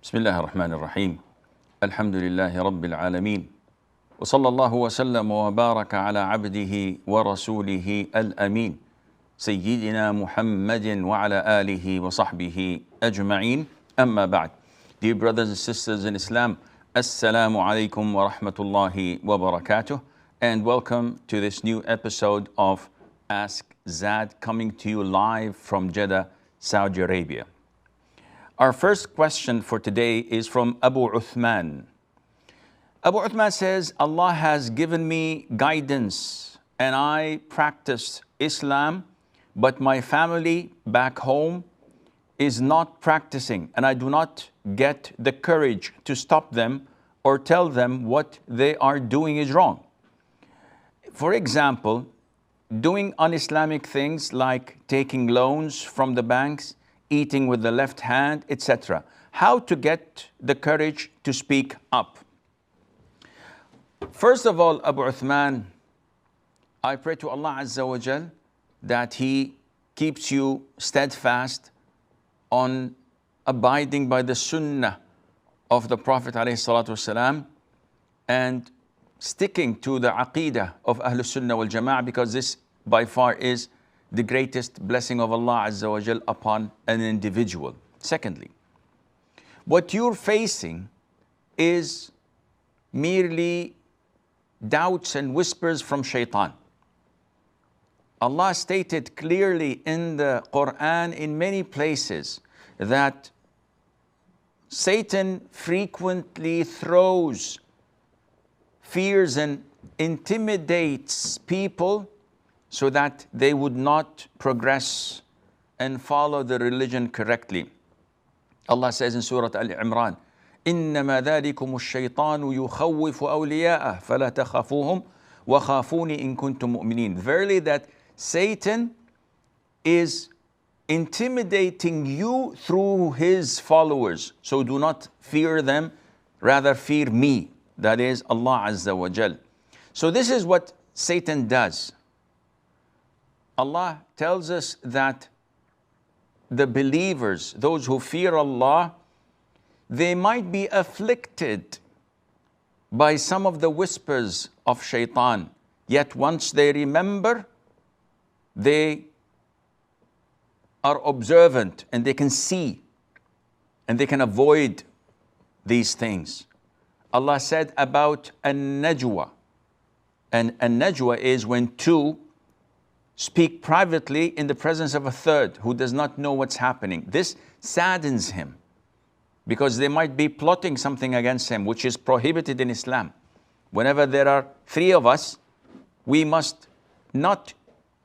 بسم الله الرحمن الرحيم الحمد لله رب العالمين وصلى الله وسلم وبارك على عبده ورسوله الأمين سيدنا محمد وعلى آله وصحبه أجمعين أما بعد. Dear brothers and sisters in Islam, Assalamu alaikum wa rahmatullahi wa barakatuh, and welcome to this new episode of Ask Zad, coming to you live from Jeddah, Saudi Arabia. Our first question for today is from Abu Uthman. Abu Uthman says, Allah has given me guidance and I practice Islam, but my family back home is not practicing and I do not get the courage to stop them or tell them what they are doing is wrong. For example, doing un-Islamic things like taking loans from the banks, eating with the left hand, etc. How to get the courage to speak up? First of all, Abu Uthman, I pray to Allah Azza wa Jal that He keeps you steadfast on abiding by the Sunnah of the Prophet ﷺ and sticking to the Aqeedah of Ahlul Sunnah wal Jama'ah, because this by far is the greatest blessing of Allah Azza wa Jal upon an individual. Secondly, what you're facing is merely doubts and whispers from shaitan. Allah stated clearly in the Quran in many places that Satan frequently throws fears and intimidates people so that they would not progress and follow the religion correctly. Allah says in Surah Al-Imran, إِنَّمَا ذَلِكُمُ الشَّيْطَانُ يُخَوِّفُ أَوْلِيَاءَهُ فَلَا تَخَافُوهُمْ وَخَافُونِ إِن كُنتُم مُؤْمِنِينَ. Verily that Satan is intimidating you through his followers. So do not fear them, rather fear me. That is Allah Azza wa Jal. So this is what Satan does. Allah tells us that the believers, those who fear Allah, they might be afflicted by some of the whispers of shaitan. Yet once they remember, they are observant and they can see and they can avoid these things. Allah said about an-najwa, and an-najwa is when two speak privately in the presence of a third who does not know what's happening. This saddens him because they might be plotting something against him, which is prohibited in Islam. Whenever there are three of us, we must not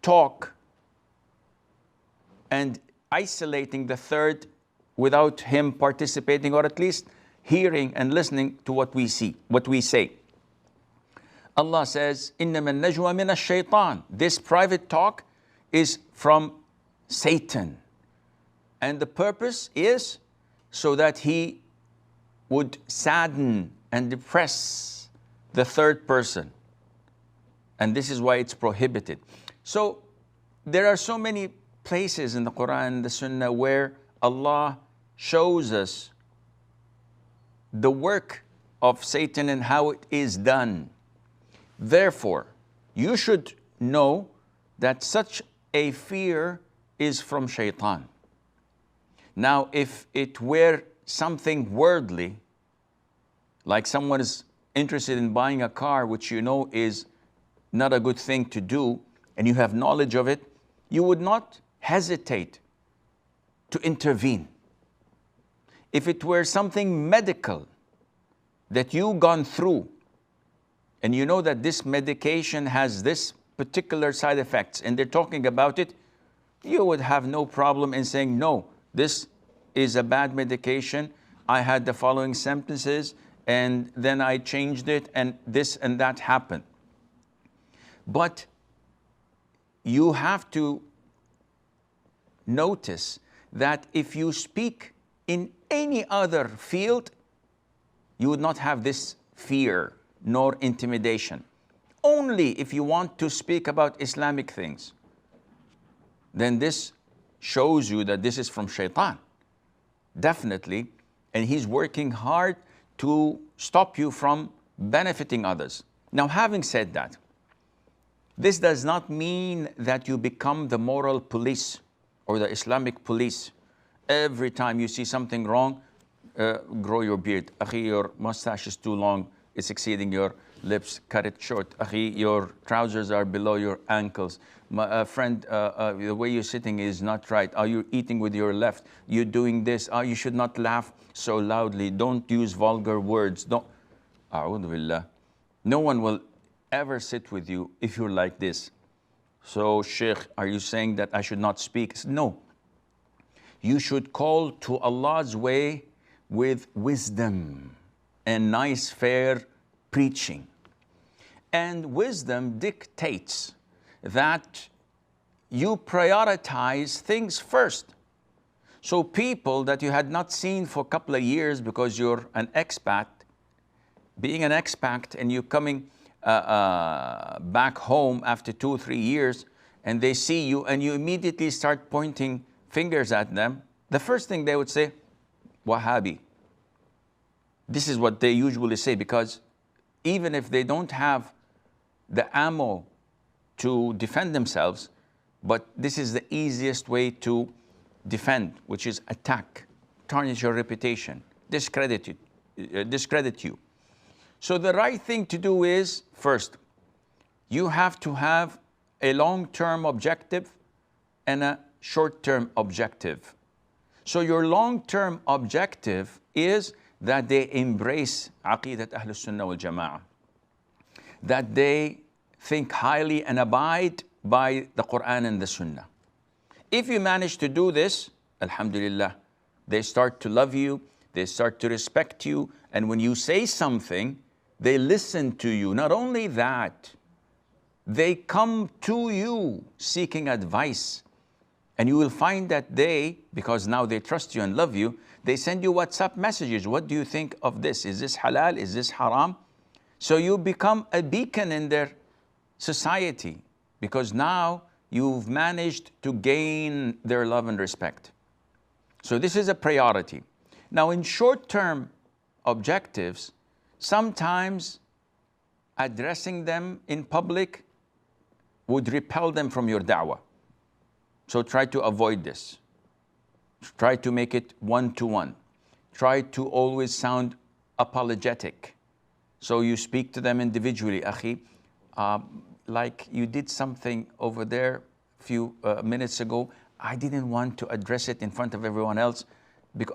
talk and isolating the third without him participating, or at least hearing and listening to what we say. Allah says, إِنَّمَا النَّجْوَى مِنَ الشَّيْطَانِ. This private talk is from Satan. And the purpose is so that he would sadden and depress the third person. And this is why it's prohibited. So there are so many places in the Quran and the Sunnah where Allah shows us the work of Satan and how it is done. Therefore, you should know that such a fear is from shaitan. Now, if it were something worldly, like someone is interested in buying a car, which you know is not a good thing to do, and you have knowledge of it, you would not hesitate to intervene. If it were something medical that you've gone through, and you know that this medication has this particular side effects, and they're talking about it, you would have no problem in saying, no, this is a bad medication. I had the following symptoms, and then I changed it, and this and that happened. But you have to notice that if you speak in any other field, you would not have this fear nor intimidation. Only if you want to speak about Islamic things, then this shows you that this is from shaitan. Definitely. and he's working hard to stop you from benefiting others. Now, having said that, this does not mean that you become the moral police or the Islamic police. Every time you see something wrong, grow your beard. Akhi, your mustache is too long, it's exceeding your lips, cut it short. Akhi, your trousers are below your ankles. My friend, the way you're sitting is not right. Are you eating with your left? You're doing this. You should not laugh so loudly. Don't use vulgar words. Don't. A'udhu billah. No one will ever sit with you if you're like this. So, Sheikh, are you saying that I should not speak? No. You should call to Allah's way with wisdom and nice, fair preaching. And wisdom dictates that you prioritize things first. So people that you had not seen for a couple of years because you're an expat, being an expat and you're coming back home after 2 or 3 years, and they see you and you immediately start pointing fingers at them, the first thing they would say, Wahhabi. This is what they usually say, because even if they don't have the ammo to defend themselves, but this is the easiest way to defend, which is attack, tarnish your reputation, discredit you. So the right thing to do is, first, you have to have a long-term objective and a short-term objective. So your long-term objective is that they embrace Aqidat Ahlus Sunnah wal Jama'ah, that they think highly and abide by the Quran and the Sunnah. If you manage to do this, alhamdulillah, they start to love you, they start to respect you, and when you say something, they listen to you. Not only that, they come to you seeking advice. And you will find that they, because now they trust you and love you, they send you WhatsApp messages. What do you think of this? Is this halal? Is this haram? So you become a beacon in their society, because now you've managed to gain their love and respect. So this is a priority. Now in short-term objectives, sometimes addressing them in public would repel them from your da'wah. So try to avoid this. Try to make it one-to-one. Try to always sound apologetic. So you speak to them individually. Akhi, like you did something over there a few minutes ago, I didn't want to address it in front of everyone else,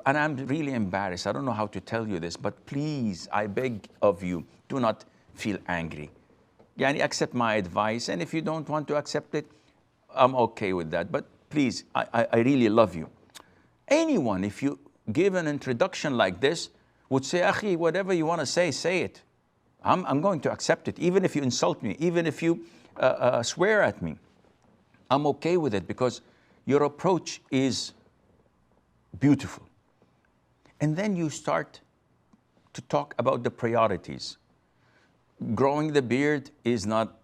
and I'm really embarrassed. I don't know how to tell you this, but please, I beg of you, do not feel angry. Yani, accept my advice, and if you don't want to accept it, I'm okay with that. But please, I really love you. Anyone, if you give an introduction like this, would say, Akhi, whatever you want to say it. I'm going to accept it, even if you insult me, even if you swear at me. I'm okay with it, because your approach is beautiful. And then you start to talk about the priorities. Growing the beard is not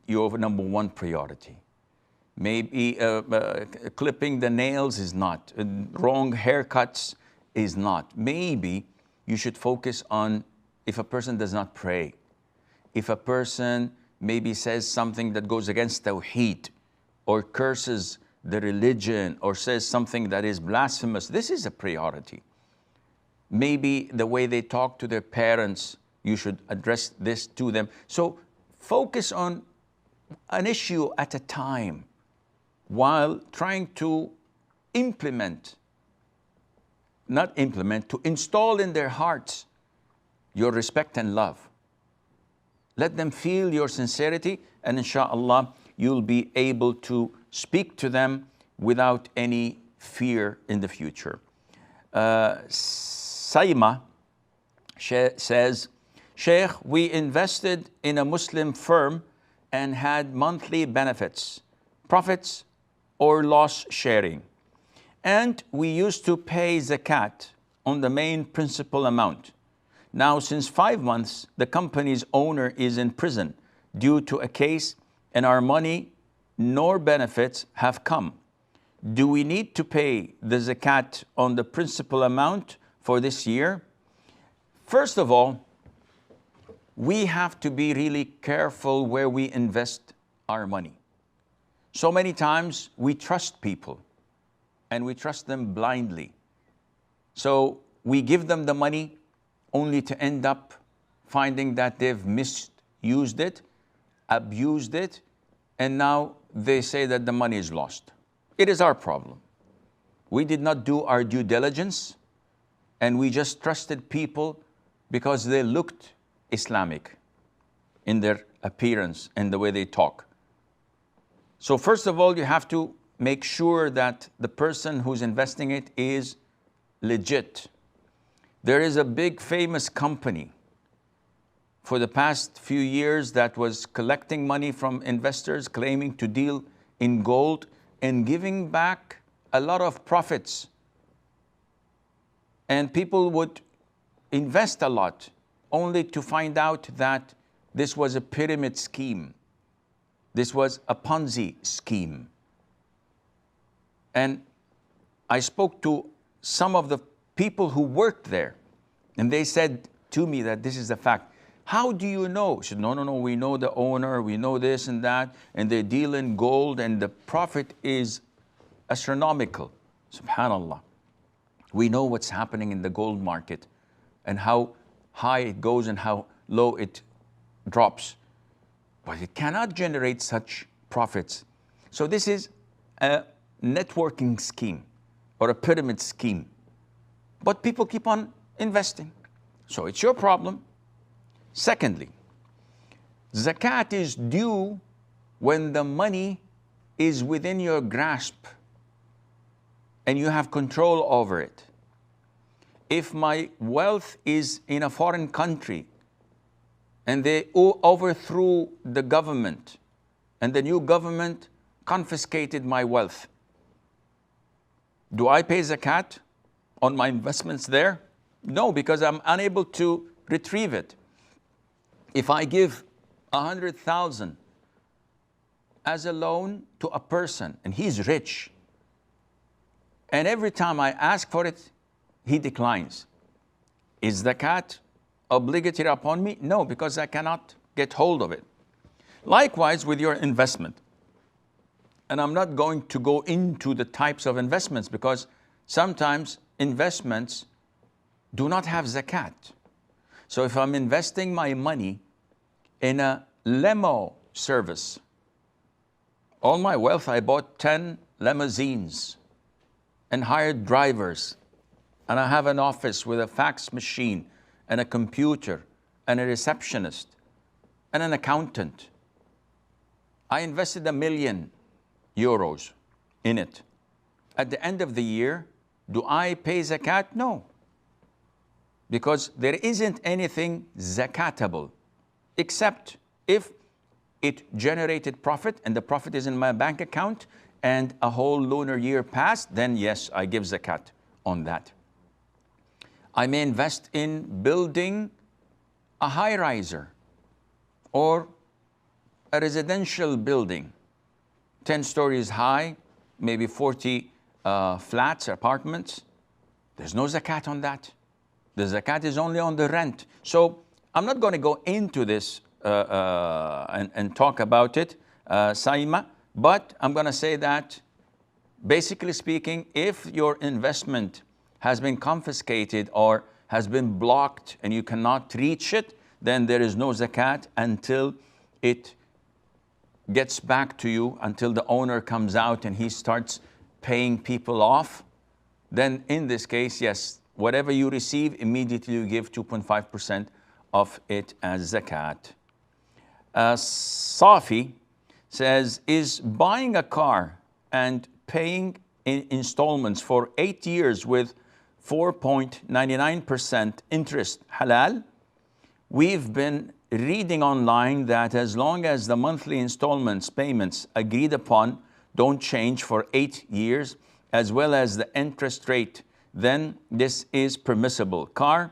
your number one priority. Maybe clipping the nails is not. Wrong haircuts is not. Maybe you should focus on if a person does not pray, if a person maybe says something that goes against Tawheed, or curses the religion, or says something that is blasphemous. This is a priority. Maybe the way they talk to their parents, you should address this to them. So focus on an issue at a time, while trying to to install in their hearts your respect and love. Let them feel your sincerity, and inshallah, you'll be able to speak to them without any fear in the future. Saima says, Sheikh, we invested in a Muslim firm and had monthly benefits, profits, or loss sharing. And we used to pay zakat on the main principal amount. Now, since 5 months, the company's owner is in prison due to a case, and our money nor benefits have come. Do we need to pay the zakat on the principal amount, for this year. First of all, we have to be really careful where we invest our money. So many times we trust people and we trust them blindly. So we give them the money only to end up finding that they've misused it, abused it, and now they say that the money is lost. It is our problem. We did not do our due diligence, and we just trusted people because they looked Islamic in their appearance and the way they talk. So first of all, you have to make sure that the person who's investing it is legit. There is a big famous company for the past few years that was collecting money from investors, claiming to deal in gold and giving back a lot of profits. And people would invest a lot only to find out that this was a pyramid scheme. This was a Ponzi scheme. And I spoke to some of the people who worked there, and they said to me that this is the fact. How do you know? I said, no, we know the owner, we know this and that, and they deal in gold, and the profit is astronomical. Subhanallah. We know what's happening in the gold market and how high it goes and how low it drops. But it cannot generate such profits. So this is a networking scheme or a pyramid scheme. But people keep on investing. So it's your problem. Secondly, zakat is due when the money is within your grasp and you have control over it. If my wealth is in a foreign country and they overthrew the government and the new government confiscated my wealth, do I pay zakat on my investments there? No, because I'm unable to retrieve it. If I give 100,000 as a loan to a person and he's rich, and every time I ask for it, he declines, is zakat obligatory upon me? No, because I cannot get hold of it. Likewise with your investment. And I'm not going to go into the types of investments because sometimes investments do not have zakat. So if I'm investing my money in a limo service, all my wealth, I bought 10 limousines and hired drivers, and I have an office with a fax machine and a computer and a receptionist and an accountant. I invested €1 million in it. At the end of the year, do I pay zakat? No. Because there isn't anything zakatable, except if it generated profit and the profit is in my bank account and a whole lunar year passed, then yes, I give zakat on that. I may invest in building a high-riser or a residential building, 10 stories high, maybe 40 flats, apartments. There's no zakat on that. The zakat is only on the rent. So I'm not going to go into this and talk about it, Saima, but I'm going to say that basically speaking, if your investment has been confiscated or has been blocked and you cannot reach it, then there is no zakat until it gets back to you, until the owner comes out and he starts paying people off. Then in this case, yes, whatever you receive, immediately you give 2.5% of it as zakat. Safi says, is buying a car and paying in installments for 8 years with 4.99% interest halal? We've been reading online that as long as the monthly installments payments agreed upon don't change for 8 years, as well as the interest rate, then this is permissible. Car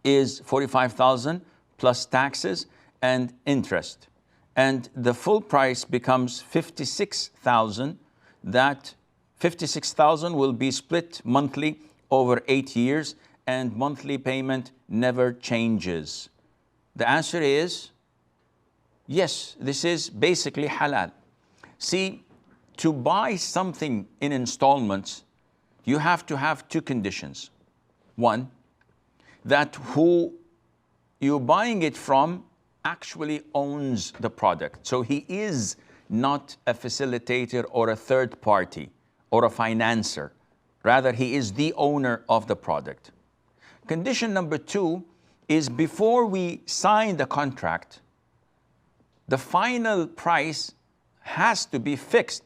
is 45,000 plus taxes and interest, and the full price becomes 56,000. That 56,000 will be split monthly over 8 years, and monthly payment never changes? The answer is yes, this is basically halal. See, to buy something in installments, you have to have two conditions. One, that who you're buying it from actually owns the product. So he is not a facilitator or a third party or a financer. Rather, he is the owner of the product. Condition number two is before we sign the contract, the final price has to be fixed,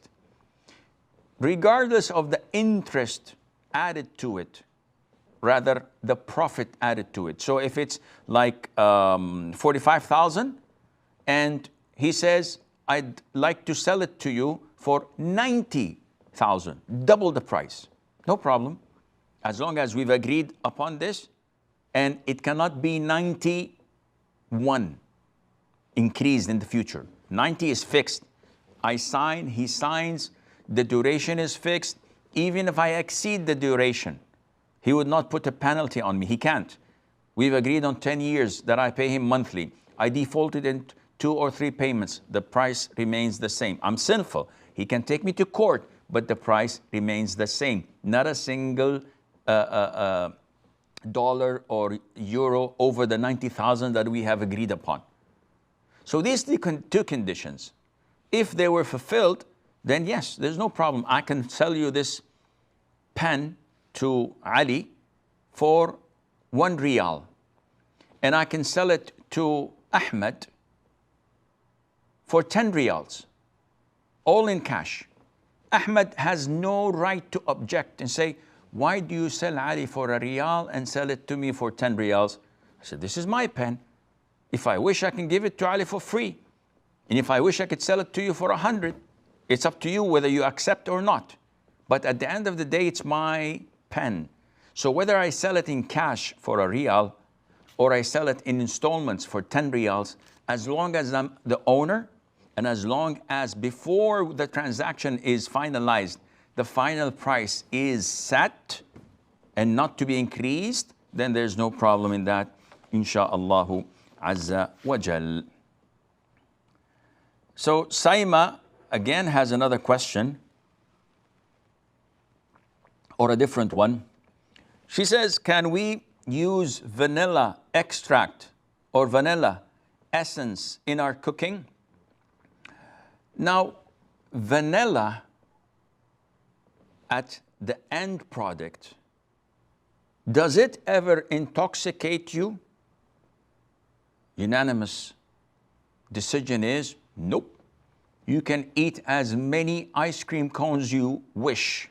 regardless of the interest added to it, rather the profit added to it. So if it's like 45,000 and he says, I'd like to sell it to you for 90,000, double the price, no problem. As long as we've agreed upon this, and it cannot be 91 increased in the future. 90 is fixed. I sign, he signs, the duration is fixed. Even if I exceed the duration, he would not put a penalty on me. He can't. We've agreed on 10 years that I pay him monthly. I defaulted in 2 or 3 payments. The price remains the same. I'm sinful. He can take me to court, but the price remains the same. Not a single dollar or euro over the 90,000 that we have agreed upon. So these two conditions, if they were fulfilled, then yes, there's no problem. I can sell you this pen to Ali for 1 riyal, and I can sell it to Ahmed for 10 riyals, all in cash. Ahmed has no right to object and say, why do you sell Ali for 1 riyal and sell it to me for 10 riyals? I said, this is my pen. If I wish, I can give it to Ali for free. And if I wish, I could sell it to you for 100. It's up to you whether you accept or not. But at the end of the day, it's my pen. So whether I sell it in cash for 1 riyal or I sell it in installments for 10 riyals, as long as I'm the owner and as long as before the transaction is finalized, the final price is set and not to be increased, then there's no problem in that, insha'Allah azza wa jal. So Saima again has another question, or a different one. She says, can we use vanilla extract or vanilla essence in our cooking? Now, vanilla at the end product, does it ever intoxicate you? Unanimous decision is nope. You can eat as many ice cream cones you wish.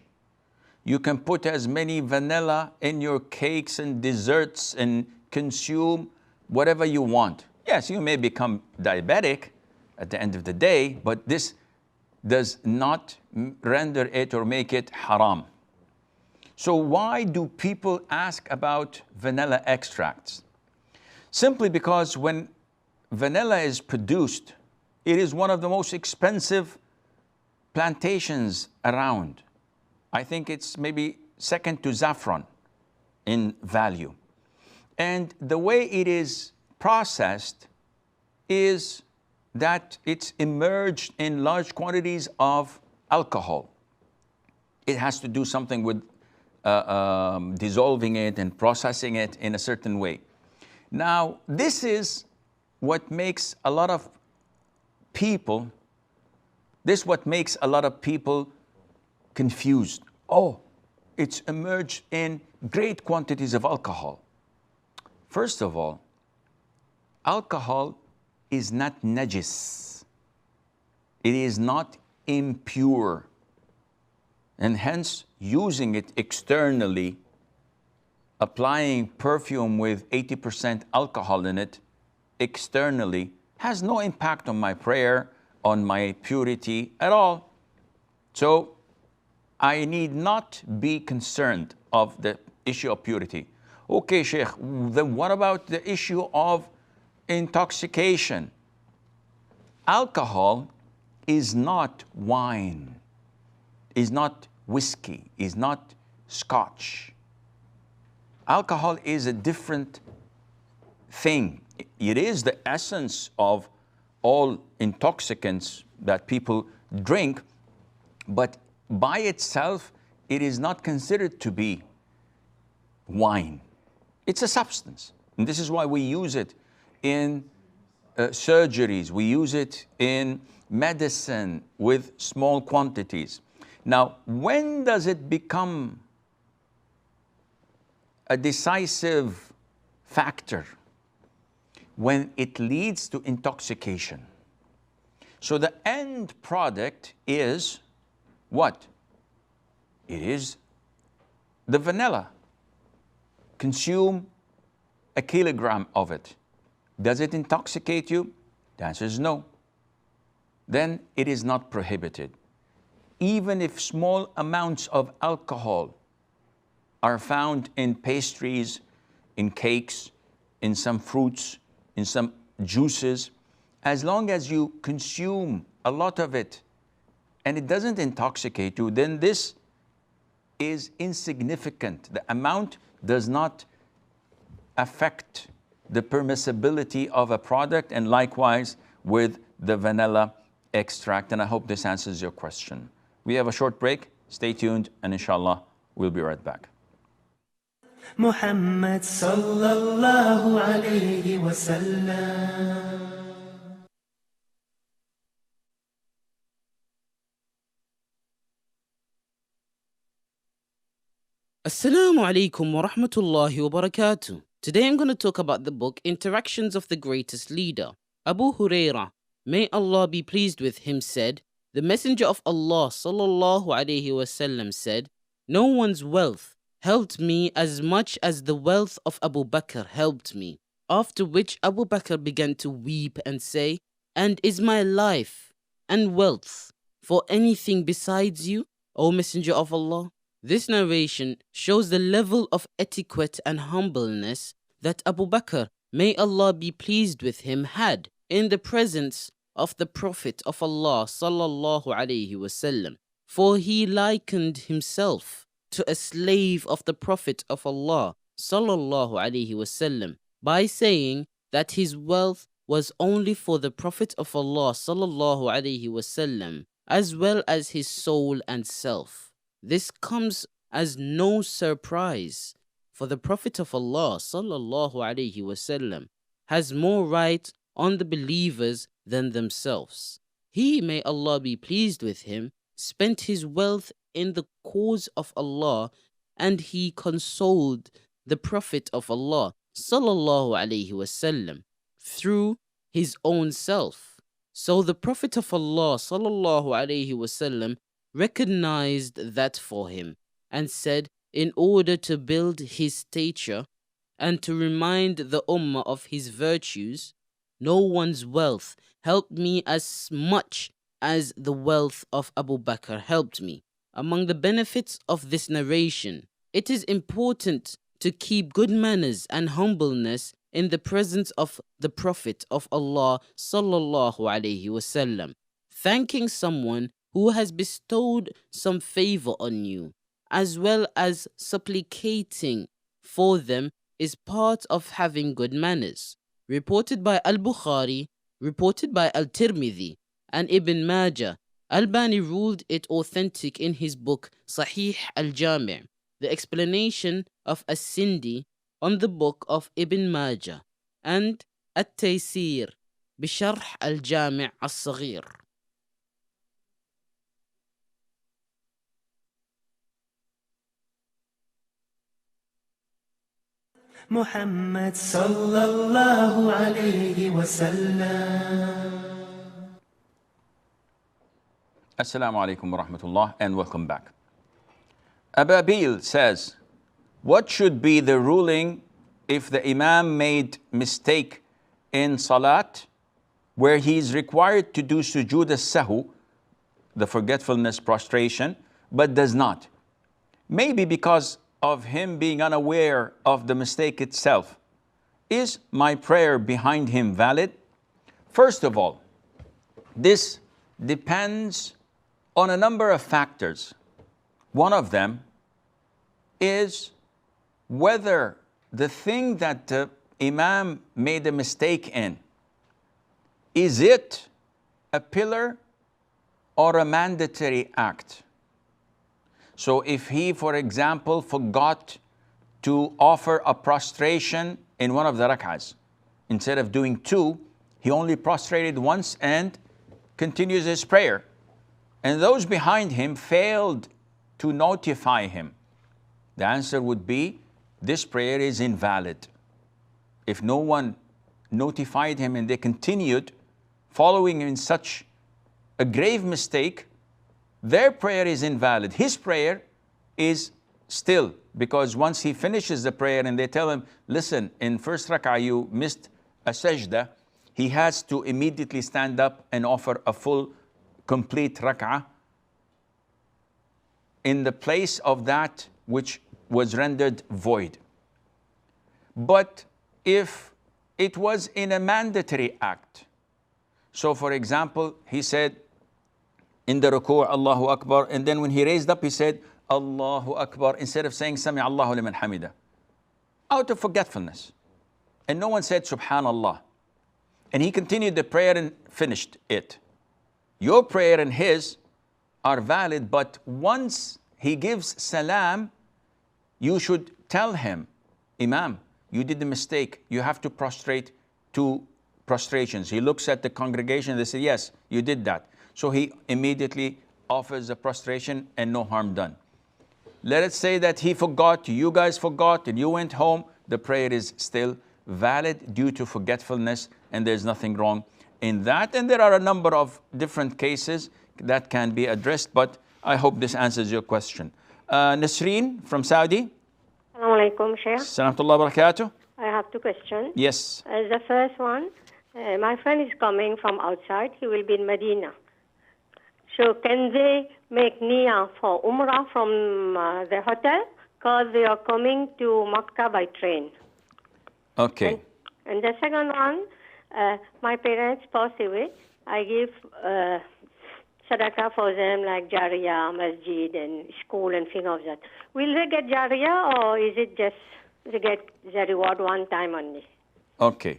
You can put as many vanilla in your cakes and desserts and consume whatever you want. Yes, you may become diabetic at the end of the day, but this does not render it or make it haram. So why do people ask about vanilla extracts? Simply because when vanilla is produced, it is one of the most expensive plantations around. I think it's maybe second to saffron in value. And the way it is processed is that it's immersed in large quantities of alcohol. It has to do something with dissolving it and processing it in a certain way. Now, this is what makes a lot of people, confused. Oh, it's immersed in great quantities of alcohol. First of all, alcohol is not najis. It is not impure. And hence, using it externally, applying perfume with 80% alcohol in it externally, has no impact on my prayer, on my purity at all. So I need not be concerned of the issue of purity. Okay, Sheikh, then what about the issue of intoxication? Alcohol is not wine, is not whiskey, is not scotch. Alcohol is a different thing. It is the essence of all intoxicants that people drink, but by itself, it is not considered to be wine. It's a substance. And this is why we use it in surgeries. We use it in medicine with small quantities. Now, when does it become a decisive factor? When it leads to intoxication. So the end product is what? It is the vanilla. Consume a kilogram of it. Does it intoxicate you? The answer is no. Then it is not prohibited. Even if small amounts of alcohol are found in pastries, in cakes, in some fruits, in some juices, as long as you consume a lot of it and it doesn't intoxicate you, then this is insignificant. The amount does not affect the permissibility of a product, and likewise with the vanilla extract. And I hope this answers your question. We have a short break. Stay tuned, and inshallah, we'll be right back. محمد صلى الله عليه وسلم. Assalamu alaikum wa rahmatullahi wa barakatuh. Today I'm going to talk about the book Interactions of the Greatest Leader. Abu Hurairah, may Allah be pleased with him, said, the Messenger of Allah sallallahu alaihi wasallam said, no one's wealth helped me as much as the wealth of Abu Bakr helped me. After which Abu Bakr began to weep and say, and is my life and wealth for anything besides you, O Messenger of Allah? This narration shows the level of etiquette and humbleness that Abu Bakr, may Allah be pleased with him, had in the presence of the Prophet of Allah sallallahu alaihi wasallam. For he likened himself to a slave of the Prophet of Allah sallallahu alaihi wasallam by saying that his wealth was only for the Prophet of Allah sallallahu alaihi wasallam, as well as his soul and self. This comes as no surprise, for the Prophet of Allah sallallahu alaihi wasallam has more right on the believers than themselves. He, may Allah be pleased with him, spent his wealth in the cause of Allah, and he consoled the Prophet of Allah sallallahu alaihi wasallam through his own self. So the Prophet of Allah sallallahu alaihi wasallam recognized that for him and said, in order to build his stature and to remind the ummah of his virtues, no one's wealth helped me as much as the wealth of Abu Bakr helped me. Among the benefits of this narration, it is important to keep good manners and humbleness in the presence of the Prophet of Allah sallallahu alaihi wasallam. Thanking someone who has bestowed some favor on you, as well as supplicating for them, is part of having good manners. Reported by Al-Bukhari, reported by Al-Tirmidhi, and Ibn Majah. Albani ruled it authentic in his book Sahih Al-Jami', the explanation of As-Sindi on the book of Ibn Majah, and At-Taysir Bisharh Al-Jami' As-Saghir. محمد صلى الله عليه وسلم. Assalamu alaikum wa rahmatullah, and welcome back. Ababil says, what should be the ruling if the Imam made mistake in Salat where he is required to do sujood as-sahu, the forgetfulness prostration, but does not? Maybe because of him being unaware of the mistake itself. Is my prayer behind him valid? First of all, this depends on a number of factors. One of them is whether the thing that the Imam made a mistake in, is it a pillar or a mandatory act? So if he, for example, forgot to offer a prostration in one of the rak'ahs, instead of doing two, he only prostrated once and continues his prayer. And those behind him failed to notify him. The answer would be, this prayer is invalid. If no one notified him and they continued following in such a grave mistake, their prayer is invalid. His prayer is still, because once he finishes the prayer and they tell him, listen, in first rak'ah you missed a sajda, he has to immediately stand up and offer a full, complete rak'ah in the place of that which was rendered void. But if it was in a mandatory act, so for example, he said in the ruku', Allahu Akbar, and then when he raised up, he said, Allahu Akbar, instead of saying, Sami Allahu liman hamida, out of forgetfulness. And no one said, Subhanallah. And he continued the prayer and finished it. Your prayer and his are valid, but once he gives salam, you should tell him, Imam, you did the mistake. You have to prostrate 2 prostrations. He looks at the congregation, they say, yes, you did that. So he immediately offers a prostration and no harm done. Let us say that he forgot, you guys forgot, and you went home. The prayer is still valid due to forgetfulness, and there's nothing wrong in that. And there are a number of different cases that can be addressed, but I hope this answers your question. Nasreen from Saudi. Assalamu alaikum, Sheikh. Salamullah barakatuh. I have 2 questions. Yes. The first one, my friend is coming from outside. He will be in Medina. So can they make niyyah for Umrah from the hotel? Because they are coming to Makkah by train. Okay. And the second one, my parents passed away. I give sadaqah for them, like Jariyah, Masjid, and school, and things of that. Will they get Jariyah, or is it just they get the reward one time only? Okay.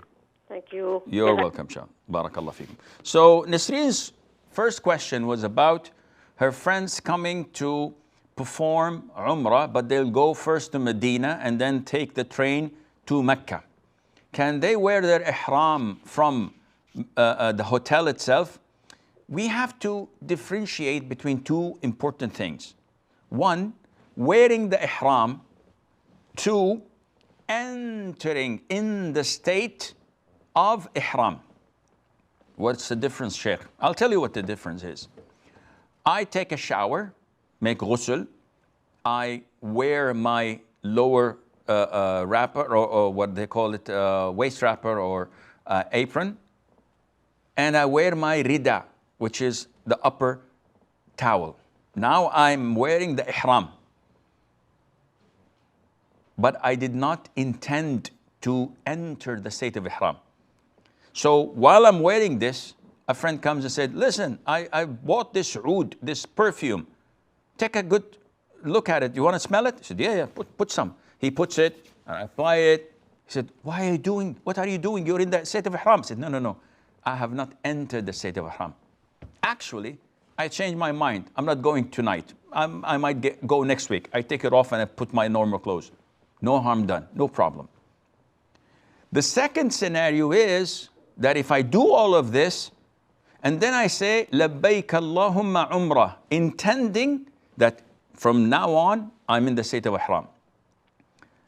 Thank you. You're welcome, Shah. Barakallah feekum. So Nasreen's first question was about her friends coming to perform Umrah, but they'll go first to Medina and then take the train to Mecca. Can they wear their ihram from the hotel itself? We have to differentiate between 2 important things. 1, wearing the ihram. 2, entering in the state of ihram. What's the difference, Sheikh? I'll tell you what the difference is. I take a shower, make ghusl, I wear my lower wrapper, or what they call it, waist wrapper or apron, and I wear my rida, which is the upper towel. Now I'm wearing the ihram, but I did not intend to enter the state of ihram. So while I'm wearing this, a friend comes and said, listen, I bought this oud, this perfume. Take a good look at it. You want to smell it? He said, yeah, put some. He puts it, and I apply it. He said, what are you doing? You're in the state of ihram. I said, no. I have not entered the state of ihram. Actually, I changed my mind. I'm not going tonight. I might go next week. I take it off and I put my normal clothes. No harm done, no problem. The second scenario is that if I do all of this, and then I say, Labbaik Allahumma Umrah, intending that from now on, I'm in the state of ihram.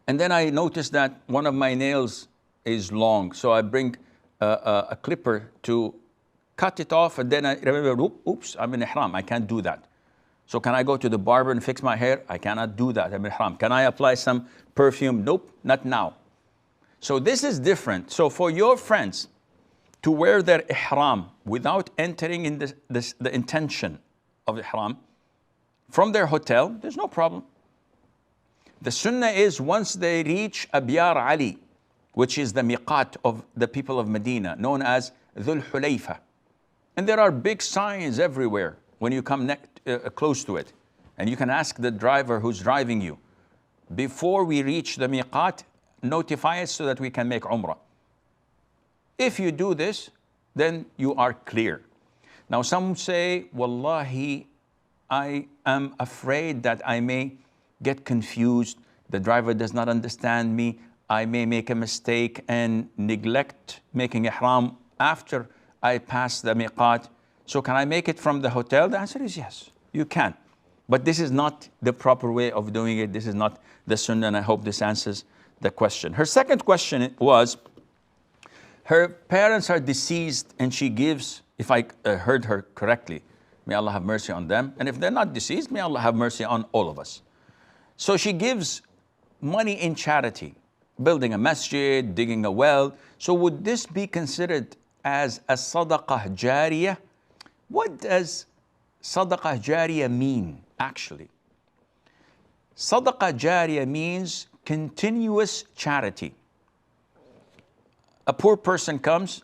And then I notice that one of my nails is long, so I bring a clipper to cut it off, and then I remember, oops, I'm in ihram, I can't do that. So can I go to the barber and fix my hair? I cannot do that, I'm in ihram. Can I apply some perfume? Nope, not now. So this is different. So for your friends to wear their ihram without entering in the intention of ihram from their hotel, there's no problem. The sunnah is once they reach Abyar Ali, which is the miqat of the people of Medina, known as Dhul Hulayfa. And there are big signs everywhere when you come close to it. And you can ask the driver who's driving you, before we reach the miqat, notify us so that we can make umrah. If you do this, then you are clear. Now some say, Wallahi, I am afraid that I may get confused. The driver does not understand me. I may make a mistake and neglect making ihram after I pass the miqat. So can I make it from the hotel? The answer is yes, you can. But this is not the proper way of doing it. This is not the sunnah, and I hope this answers the question. Her second question was, her parents are deceased and she gives, if I heard her correctly, may Allah have mercy on them. And if they're not deceased, may Allah have mercy on all of us. So she gives money in charity, building a masjid, digging a well. So would this be considered as a sadaqah jariyah? What does sadaqah jariyah mean actually? Sadaqah jariyah means continuous charity. A poor person comes,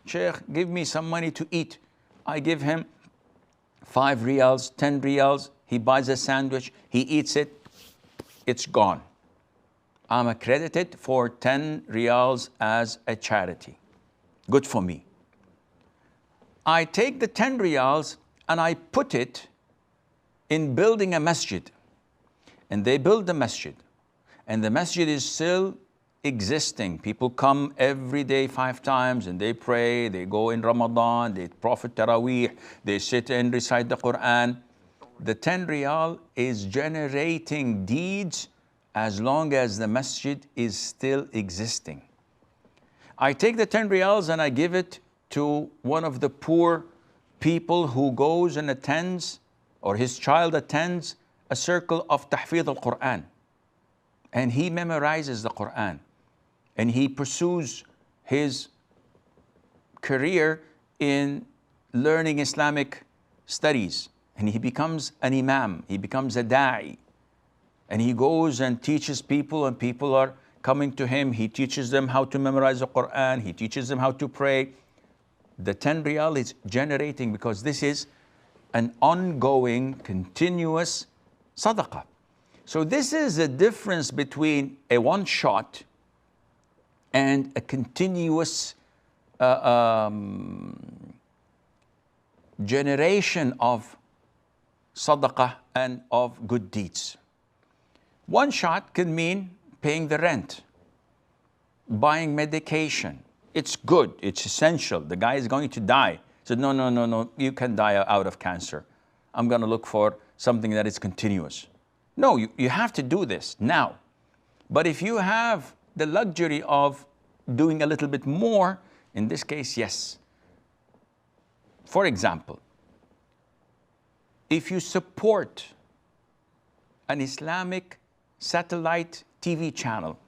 Sheikh, give me some money to eat. I give him 5 riyals, 10 riyals. He buys a sandwich, he eats it, it's gone. I'm accredited for 10 riyals as a charity. Good for me. I take the 10 riyals and I put it in building a masjid. And they build the masjid. And the masjid is still existing. People come every day 5 times and they pray, they go in Ramadan, they Prophet Taraweeh, they sit and recite the Quran. The 10 riyal is generating deeds as long as the masjid is still existing. I take the 10 riyals and I give it to one of the poor people who goes and attends, or his child attends, a circle of tahfidh al-Quran. And he memorizes the Quran. And he pursues his career in learning Islamic studies. And he becomes an imam, he becomes a da'i. And he goes and teaches people, and people are coming to him. He teaches them how to memorize the Quran, he teaches them how to pray. The 10 riyal is generating, because this is an ongoing, continuous sadaqah. So this is the difference between a one shot and a continuous generation of sadaqah and of good deeds. One shot can mean paying the rent, buying medication. It's good, it's essential. The guy is going to die. So no, you can die out of cancer. I'm going to look for something that is continuous. No, you have to do this now. But if you have the luxury of doing a little bit more, in this case, yes. For example, if you support an Islamic satellite TV channel,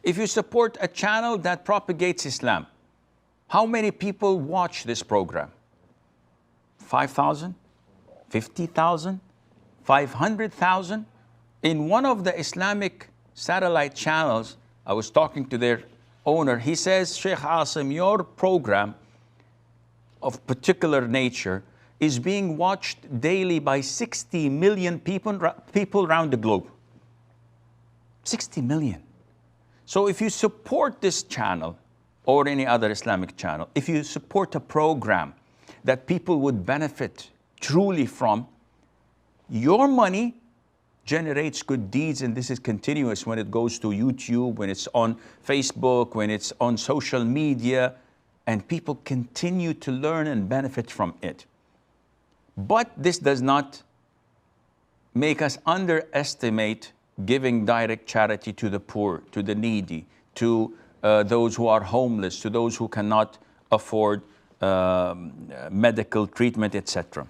if you support a channel that propagates Islam, how many people watch this program? 5,000? 50,000? 500,000? In one of the Islamic satellite channels, I was talking to their owner. He says, Sheikh Asim, your program of particular nature is being watched daily by 60 million people around the globe. 60 million. So if you support this channel or any other Islamic channel, if you support a program that people would benefit truly from, your money generates good deeds, and this is continuous when it goes to YouTube, when it's on Facebook, when it's on social media, and people continue to learn and benefit from it. But this does not make us underestimate giving direct charity to the poor, to the needy, to those who are homeless, to those who cannot afford medical treatment, etc.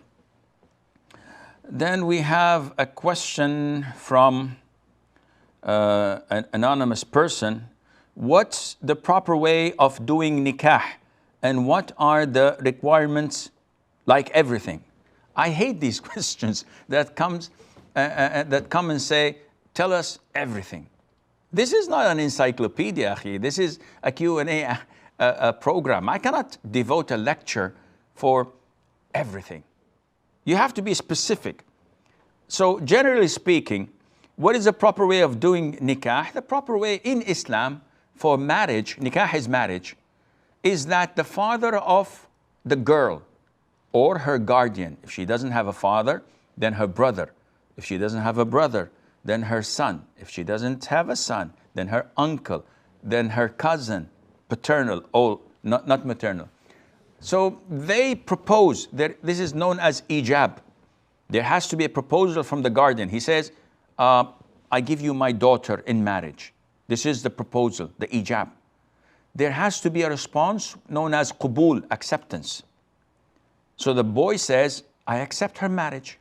Then we have a question from an anonymous person. What's the proper way of doing nikah, and what are the requirements, like everything? I hate these questions that come and say, tell us everything. This is not an encyclopedia, akhi. This is a Q&A program. I cannot devote a lecture for everything. You have to be specific. So generally speaking, what is the proper way of doing nikah? The proper way in Islam for marriage, nikah is marriage, is that the father of the girl or her guardian, if she doesn't have a father, then her brother. If she doesn't have a brother, then her son. If she doesn't have a son, then her uncle, then her cousin, paternal, or not maternal. So they propose, this is known as ijab. There has to be a proposal from the guardian. He says, I give you my daughter in marriage. This is the proposal, the ijab. There has to be a response known as qubul, acceptance. So the boy says, I accept her marriage.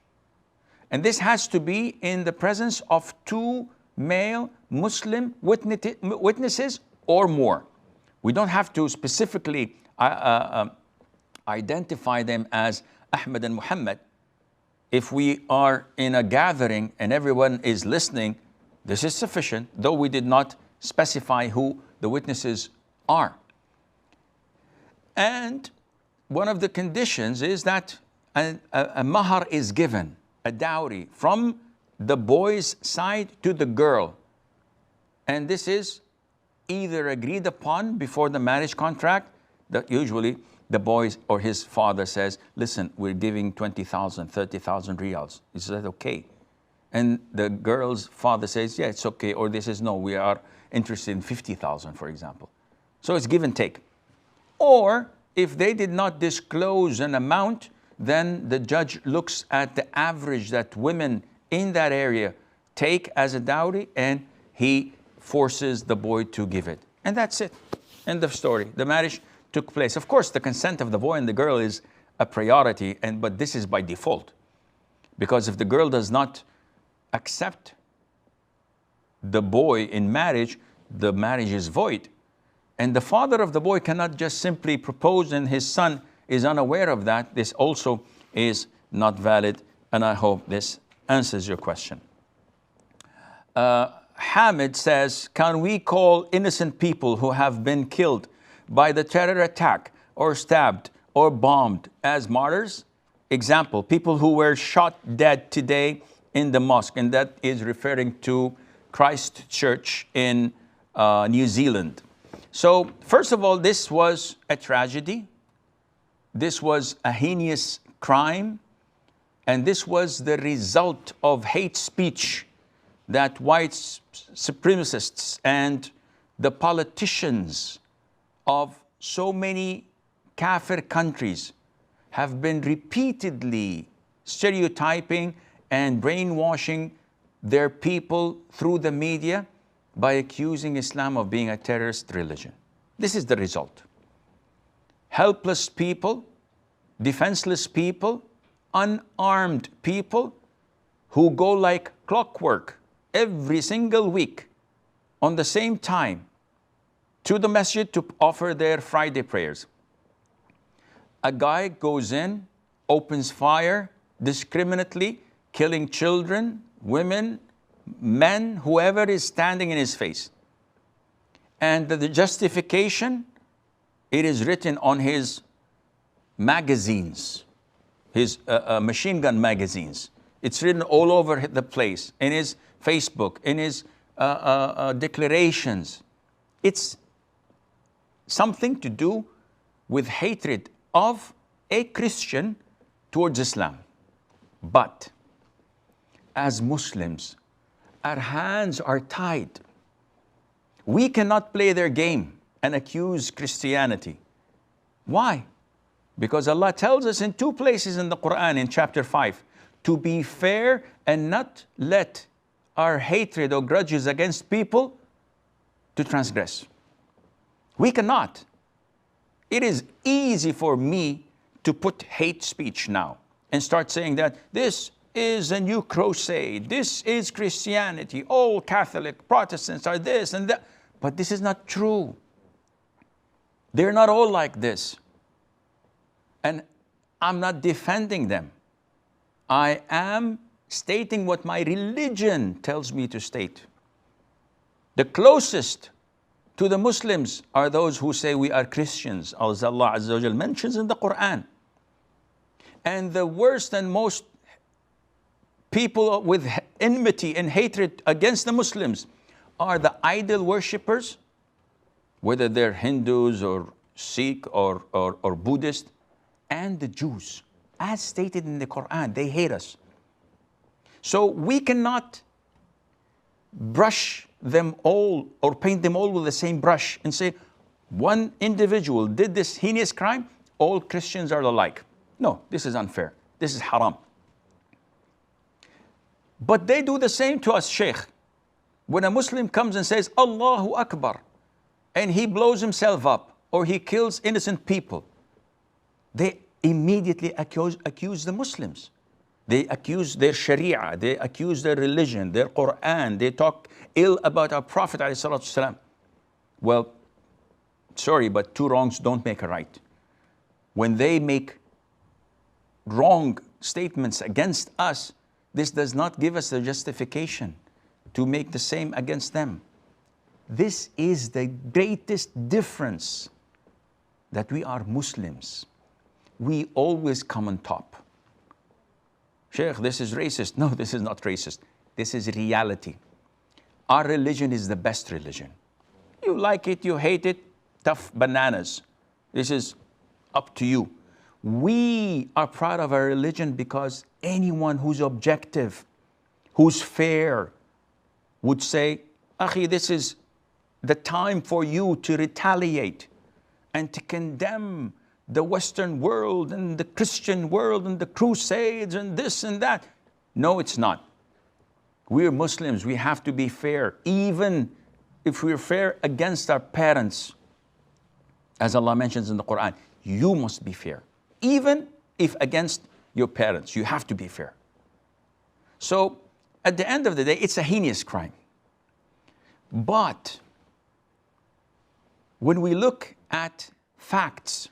And this has to be in the presence of 2 male Muslim witnesses or more. We don't have to specifically identify them as Ahmed and Muhammad. If we are in a gathering and everyone is listening, this is sufficient, though we did not specify who the witnesses are. And one of the conditions is that a mahar is given, a dowry, from the boy's side to the girl. And this is either agreed upon before the marriage contract, that usually the boy or his father says, listen, we're giving 20,000, 30,000 riyals. Is that okay? And the girl's father says, yeah, it's okay. Or they says, no, we are interested in 50,000, for example. So it's give and take. Or if they did not disclose an amount, then the judge looks at the average that women in that area take as a dowry, and he forces the boy to give it. And that's it. End of story. The marriage took place. Of course, the consent of the boy and the girl is a priority, but this is by default. Because if the girl does not accept the boy in marriage, the marriage is void. And the father of the boy cannot just simply propose and his son is unaware of that. This also is not valid, and I hope this answers your question. Hamid says, can we call innocent people who have been killed by the terror attack or stabbed or bombed as martyrs? Example, people who were shot dead today in the mosque, and that is referring to Christchurch in New Zealand. So first of all, this was a tragedy. This was a heinous crime. And this was the result of hate speech that white supremacists and the politicians of so many kafir countries have been repeatedly stereotyping and brainwashing their people through the media by accusing Islam of being a terrorist religion. This is the result. Helpless people, defenseless people, unarmed people who go like clockwork every single week on the same time to the masjid to offer their Friday prayers. A guy goes in, opens fire discriminately, killing children, women, men, whoever is standing in his face. And the justification, it is written on his magazines, his machine gun magazines. It's written all over the place, in his Facebook, in his declarations. It's something to do with hatred of a Christian towards Islam. But as Muslims, our hands are tied. We cannot play their game and accuse Christianity. Why? Because Allah tells us in 2 places in the Quran, in chapter 5, to be fair and not let our hatred or grudges against people to transgress. We cannot. It is easy for me to put hate speech now and start saying that this is a new crusade, this is Christianity, all Catholic Protestants are this and that. But this is not true. They're not all like this. And I'm not defending them. I am stating what my religion tells me to state. The closest to the Muslims are those who say we are Christians, as Allah Azza wa Jal mentions in the Quran. And the worst and most people with enmity and hatred against the Muslims are the idol worshippers, whether they're Hindus or Sikh or Buddhist, and the Jews. As stated in the Quran, they hate us. So we cannot brush them all or paint them all with the same brush and say, one individual did this heinous crime, all Christians are alike. No, this is unfair. This is haram. But they do the same to us, Sheikh. When a Muslim comes and says, Allahu Akbar, and he blows himself up or he kills innocent people, they immediately accuse the Muslims. They accuse their Sharia, they accuse their religion, their Quran, they talk ill about our Prophet ﷺ. Well, sorry, but two wrongs don't make a right. When they make wrong statements against us, this does not give us the justification to make the same against them. This is the greatest difference, that we are Muslims. We always come on top. Sheikh, this is racist. No, this is not racist. This is reality. Our religion is the best religion. You like it, you hate it, tough bananas. This is up to you. We are proud of our religion because anyone who's objective, who's fair, would say, Akhi, this is the time for you to retaliate and to condemn the Western world and the Christian world and the Crusades and this and that. No, it's not. We're Muslims. We have to be fair. Even if we're fair against our parents, as Allah mentions in the Quran, you must be fair. Even if against your parents, you have to be fair. So at the end of the day, it's a heinous crime. But when we look at facts,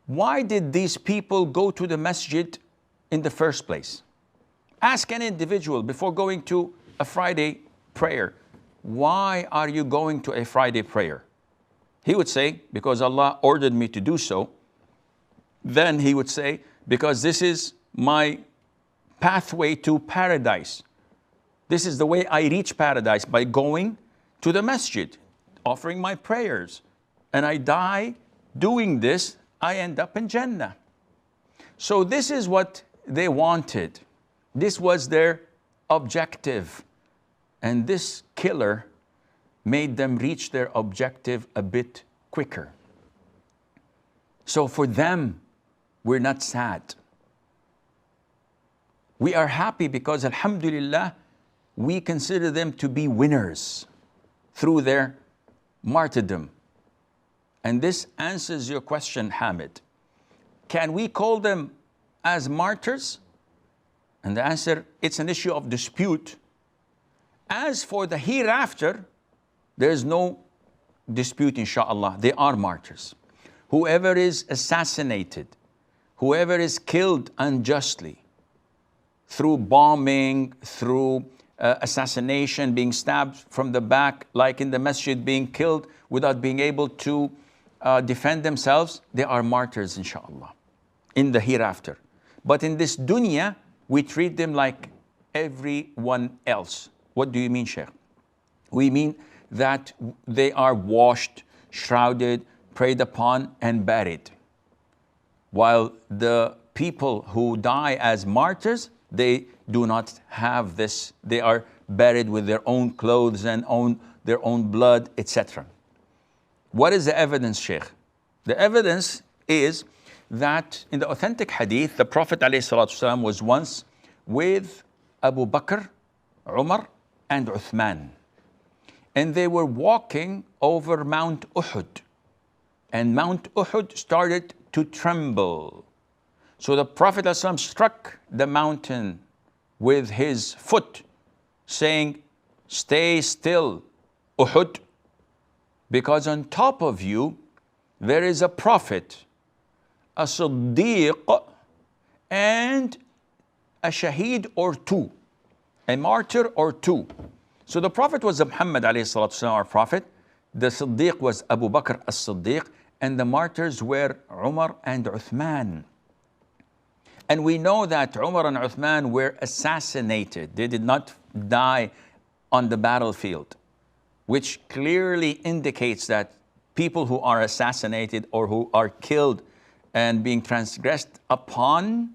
why did these people go to the masjid in the first place? Ask an individual before going to a Friday prayer, why are you going to a Friday prayer? He would say, because Allah ordered me to do so. Then he would say, because this is my pathway to paradise. This is the way I reach paradise, by going to the masjid, offering my prayers. And I die doing this, I end up in Jannah. So this is what they wanted. This was their objective. And this killer made them reach their objective a bit quicker. So for them, we're not sad. We are happy because, alhamdulillah, we consider them to be winners through their martyrdom. And this answers your question, Hamid. Can we call them as martyrs? And the answer, it's an issue of dispute. As for the hereafter, there is no dispute, inshallah. They are martyrs. Whoever is assassinated, whoever is killed unjustly, through bombing, through assassination, being stabbed from the back, like in the masjid, being killed without being able to defend themselves, they are martyrs, inshallah, in the hereafter. But in this dunya, we treat them like everyone else. What do you mean, Sheikh? We mean that they are washed, shrouded, prayed upon, and buried. While the people who die as martyrs, they do not have this. They are buried with their own clothes and their own blood, etc. What is the evidence, Sheikh? The evidence is that in the authentic hadith, the Prophet ﷺ was once with Abu Bakr, Umar, and Uthman. And they were walking over Mount Uhud. And Mount Uhud started to tremble. So the Prophet ﷺ struck the mountain with his foot, saying, "Stay still, Uhud, because on top of you there is a prophet, a Siddiq, and a Shaheed or two, a martyr or two." So the Prophet was Muhammad ﷺ, our Prophet. The Siddiq was Abu Bakr as-Siddiq, and the martyrs were Umar and Uthman. And we know that Umar and Uthman were assassinated. They did not die on the battlefield, which clearly indicates that people who are assassinated or who are killed and being transgressed upon,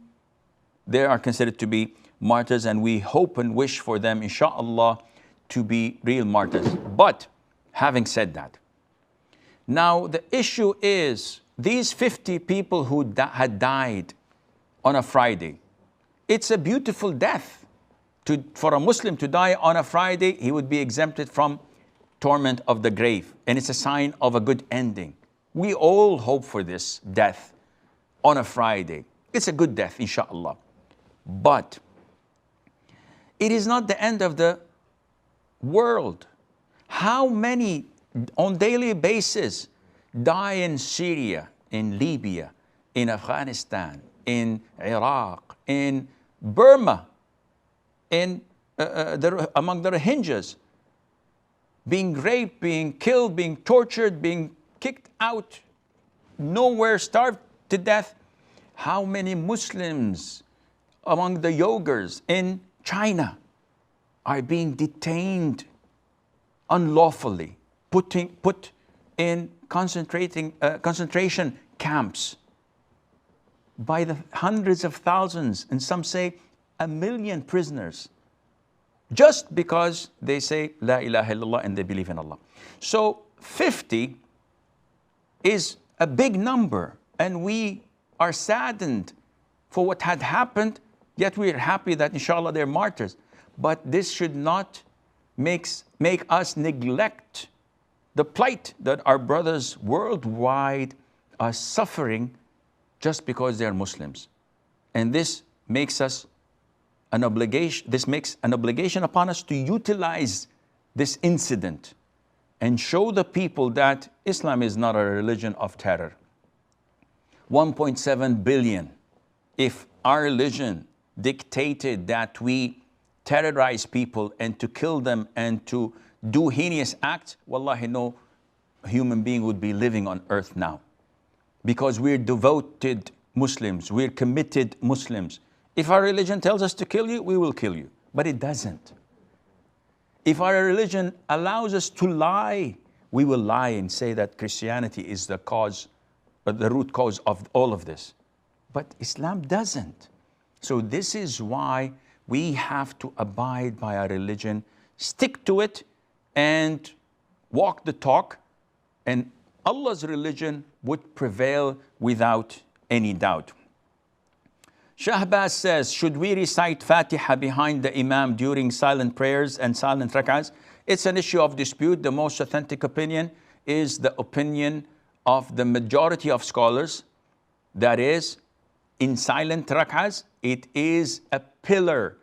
they are considered to be martyrs, and we hope and wish for them, inshallah, to be real martyrs. But having said that, now the issue is these 50 people who had died on a Friday. It's a beautiful death. For a Muslim to die on a Friday, he would be exempted from torment of the grave, and it's a sign of a good ending. We all hope for this death on a Friday. It's a good death, inshallah. But it is not the end of the world. How many on daily basis die in Syria, in Libya, in Afghanistan, in Iraq, in Burma, among the Rohingyas, being raped, being killed, being tortured, being kicked out, nowhere, starved to death. How many Muslims among the Uyghurs in China are being detained unlawfully, put in concentration camps by the hundreds of thousands, and some say 1 million prisoners, just because they say La ilaha illallah and they believe in Allah. So 50 is a big number, and we are saddened for what had happened, yet we are happy that inshallah they're martyrs. But this should not make us neglect the plight that our brothers worldwide are suffering just because they are Muslims. And this makes us an obligation, this makes an obligation upon us to utilize this incident and show the people that Islam is not a religion of terror. 1.7 billion. If our religion dictated that we terrorize people and to kill them and to do heinous acts, wallahi, no human being would be living on earth now. Because we're devoted Muslims, we're committed Muslims. If our religion tells us to kill you, we will kill you. But it doesn't. If our religion allows us to lie, we will lie and say that Christianity is the cause, the root cause of all of this. But Islam doesn't. So this is why we have to abide by our religion, stick to it, and walk the talk, and Allah's religion would prevail without any doubt. Shahbaz says, should we recite Fatiha behind the Imam during silent prayers and silent rak'ahs? It's an issue of dispute. The most authentic opinion is the opinion of the majority of scholars. That is, in silent rak'ahs, it is a pillar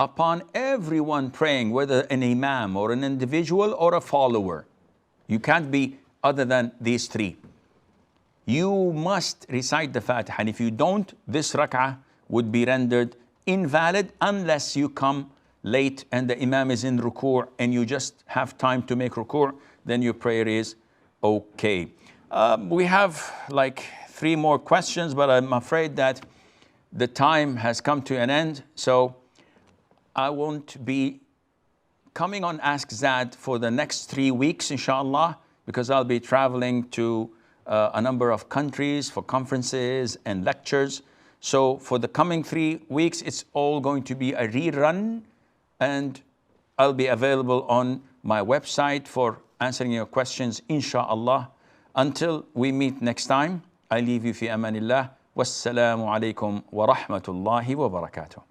upon everyone praying, whether an Imam or an individual or a follower. You can't be other than these three. You must recite the Fatiha, and if you don't, this rak'ah would be rendered invalid unless you come late and the Imam is in ruku' and you just have time to make ruku', then your prayer is okay. We have like 3 more questions, but I'm afraid that the time has come to an end, so I won't be coming on Ask Zad for the next 3 weeks, inshallah, because I'll be traveling to a number of countries for conferences and lectures. So for the coming 3 weeks, it's all going to be a rerun, and I'll be available on my website for answering your questions, inshallah. Until we meet next time, I leave you fi amanillah. Wassalamu alaikum wa rahmatullahi wa barakatuh.